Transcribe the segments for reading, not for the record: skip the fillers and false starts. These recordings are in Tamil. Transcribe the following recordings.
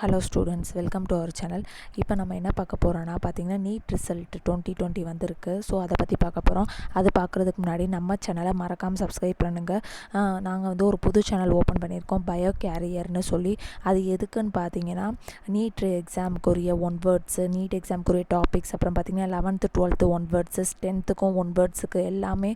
Hello students, welcome to our channel. இப்போ நம்ம என்ன பார்க்க போகிறோன்னா பார்த்தீங்கன்னா நீட் ரிசல்ட் 2020 வந்திருக்கு. ஸோ அதை பற்றி பார்க்க போகிறோம். அது பார்க்குறதுக்கு முன்னாடி நம்ம சேனலை மறக்காமல் சப்ஸ்கிரைப் பண்ணுங்கள். நாங்கள் வந்து ஒரு புது சேனல் ஓப்பன் பண்ணியிருக்கோம், பயோ கேரியர்னு சொல்லி. அது எதுக்குன்னு பார்த்தீங்கன்னா நீட் எக்ஸாமுக்குரிய ஒன் வேர்ட்ஸு, நீட் எக்ஸாமுக்குரிய டாபிக்ஸ், அப்புறம் பார்த்தீங்கன்னா 11th 12th one words, 10th one வேர்ட்ஸுக்கு எல்லாமே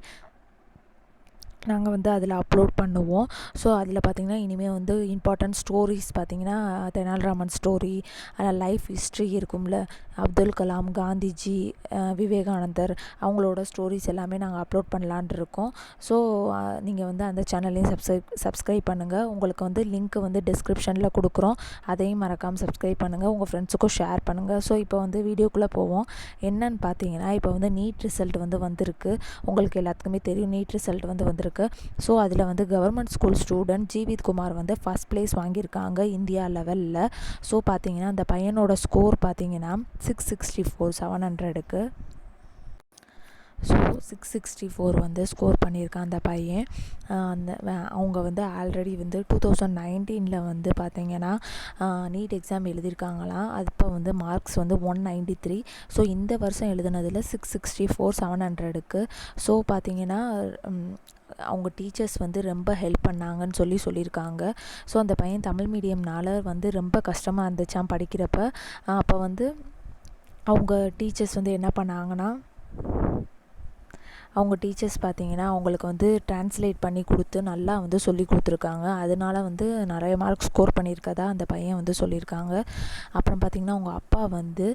நாங்கள் வந்து அதில் அப்லோட் பண்ணுவோம். ஸோ அதில் பார்த்திங்கன்னா இனிமேல் வந்து இம்பார்ட்டன்ட் ஸ்டோரிஸ் பார்த்திங்கன்னா தெனாலிராமன் ஸ்டோரி, அதில் லைஃப் ஹிஸ்ட்ரி இருக்கும்ல, அப்துல் கலாம், காந்திஜி, விவேகானந்தர் அவங்களோட ஸ்டோரிஸ் எல்லாமே நாங்கள் அப்லோட் பண்ணலான் இருக்கோம். ஸோ நீங்கள் வந்து அந்த சேனல்லையும் சப்ஸ்கிரைப் பண்ணுங்கள். உங்களுக்கு வந்து லிங்க் வந்து டிஸ்கிரிப்ஷனில் கொடுக்குறோம், அதையும் மறக்காமல் சப்ஸ்கிரைப் பண்ணுங்கள், உங்கள் ஃப்ரெண்ட்ஸுக்கும் ஷேர் பண்ணுங்கள். ஸோ இப்போ வந்து வீடியோக்குள்ளே போவோம். என்னன்னு பார்த்தீங்கன்னா இப்போ வந்து நீட் ரிசல்ட் வந்து வந்திருக்கு. உங்களுக்கு எல்லாத்துக்குமே தெரியும் நீட் ரிசல்ட் வந்து வந்திருக்கு. ஸோ அதில் வந்து government school student Jeevith Kumar வந்து ஃபஸ்ட் ப்ளேஸ் வாங்கியிருக்காங்க இந்தியா லெவலில். ஸோ பார்த்தீங்கன்னா அந்த பையனோட ஸ்கோர் பார்த்தீங்கன்னா 664 700க்கு. ஸோ 664 வந்து ஸ்கோர் பண்ணியிருக்கான் அந்த பையன். அவங்க வந்து ஆல்ரெடி வந்து 2019 வந்து பார்த்திங்கன்னா நீட் எக்ஸாம் எழுதியிருக்காங்களாம். அப்போ வந்து மார்க்ஸ் வந்து 193. ஸோ இந்த வருஷம் எழுதுனதில் 664 700க்கு. ஸோ பார்த்திங்கன்னா அவங்க டீச்சர்ஸ் வந்து ரொம்ப ஹெல்ப் பண்ணாங்கன்னு சொல்லியிருக்காங்க. ஸோ அந்த பையன் தமிழ் மீடியம்னால வந்து ரொம்ப கஷ்டமாக இருந்துச்சான் படிக்கிறப்ப. அப்போ வந்து அவங்க டீச்சர்ஸ் வந்து என்ன பண்ணாங்கன்னா, அவங்க டீச்சர்ஸ் பார்த்திங்கன்னா அவங்களுக்கு வந்து ட்ரான்ஸ்லேட் பண்ணி கொடுத்து நல்லா வந்து சொல்லி கொடுத்துருக்காங்க. அதனால வந்து நிறைய மார்க் ஸ்கோர் பண்ணியிருக்கதா அந்த பையன் வந்து சொல்லியிருக்காங்க. அப்புறம் பார்த்திங்கன்னா அவங்க அப்பா வந்து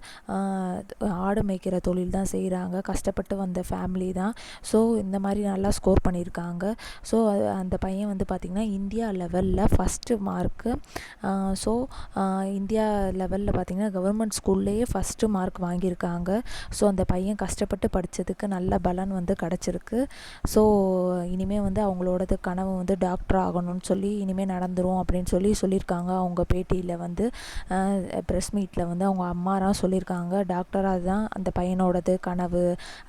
ஆடு மேய்க்கிற தொழில் தான் செய்கிறாங்க, கஷ்டப்பட்டு வந்த ஃபேமிலி தான். ஸோ இந்த மாதிரி நல்லா ஸ்கோர் பண்ணியிருக்காங்க. ஸோ அந்த பையன் வந்து பார்த்திங்கன்னா இந்தியா லெவலில் ஃபஸ்ட்டு மார்க்கு. ஸோ இந்தியா லெவலில் பார்த்திங்கன்னா கவர்மெண்ட் ஸ்கூல்லேயே ஃபஸ்ட்டு மார்க் வாங்கியிருக்காங்க. ஸோ அந்த பையன் கஷ்டப்பட்டு படித்ததுக்கு நல்ல பலன் வந்து கிடச்சிருக்கு. ஸோ இனிமேல் வந்து அவங்களோடது கனவு வந்து டாக்டர் ஆகணும்னு சொல்லி இனிமேல் நடந்துரும் அப்படின்னு சொல்லியிருக்காங்க. அவங்க பேட்டியில் வந்து ப்ரெஸ் மீட்டில் வந்து அவங்க அம்மாராக சொல்லியிருக்காங்க, டாக்டர் அதுதான் அந்த பையனோடது கனவு,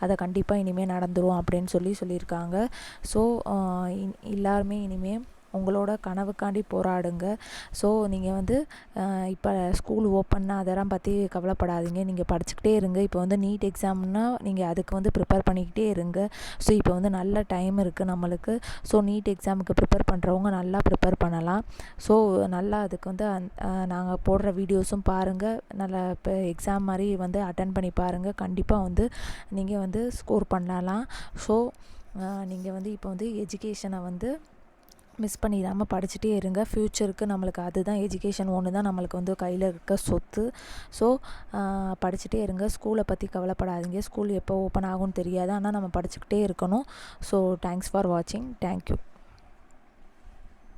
அதை கண்டிப்பாக இனிமேல் நடந்துரும் அப்படின்னு சொல்லியிருக்காங்க. ஸோ எல்லாருமே இனிமேல் உங்களோட கனவுக்காண்டி போராடுங்க. ஸோ நீங்கள் வந்து இப்போ ஸ்கூல் ஓப்பன்னா அதெல்லாம் பற்றி கவலைப்படாதீங்க, நீங்கள் படிச்சுக்கிட்டே இருங்க. இப்போ வந்து நீட் எக்ஸாம்னா நீங்கள் அதுக்கு வந்து ப்ரிப்பேர் பண்ணிக்கிட்டே இருங்க. ஸோ இப்போ வந்து நல்ல டைம் இருக்குது நம்மளுக்கு. ஸோ நீட் எக்ஸாமுக்கு ப்ரிப்பேர் பண்ணுறவங்க நல்லா ப்ரிப்பேர் பண்ணலாம். ஸோ நல்லா அதுக்கு வந்து நாங்கள் போடுற வீடியோஸும் பாருங்கள், நல்லா இப்போ எக்ஸாம் மாதிரி வந்து அட்டன் பண்ணி பாருங்கள். கண்டிப்பாக வந்து நீங்கள் வந்து ஸ்கோர் பண்ணலாம். ஸோ நீங்கள் வந்து இப்போ வந்து எஜுகேஷனை வந்து மிஸ் பண்ணிடாமல் படிச்சுட்டே இருங்க. ஃப்யூச்சருக்கு நம்மளுக்கு அதுதான் எஜுகேஷன் ஒன்று தான் நம்மளுக்கு வந்து கையில் இருக்க சொத்து. ஸோ படிச்சுட்டே இருங்க. ஸ்கூலை பற்றி கவலைப்படாதீங்க, ஸ்கூல் எப்போ ஓப்பன் ஆகும்னு தெரியாது, ஆனால் நம்ம படிச்சுக்கிட்டே இருக்கணும். ஸோ தேங்க்ஸ் ஃபார் வாட்சிங். தேங்க்யூ.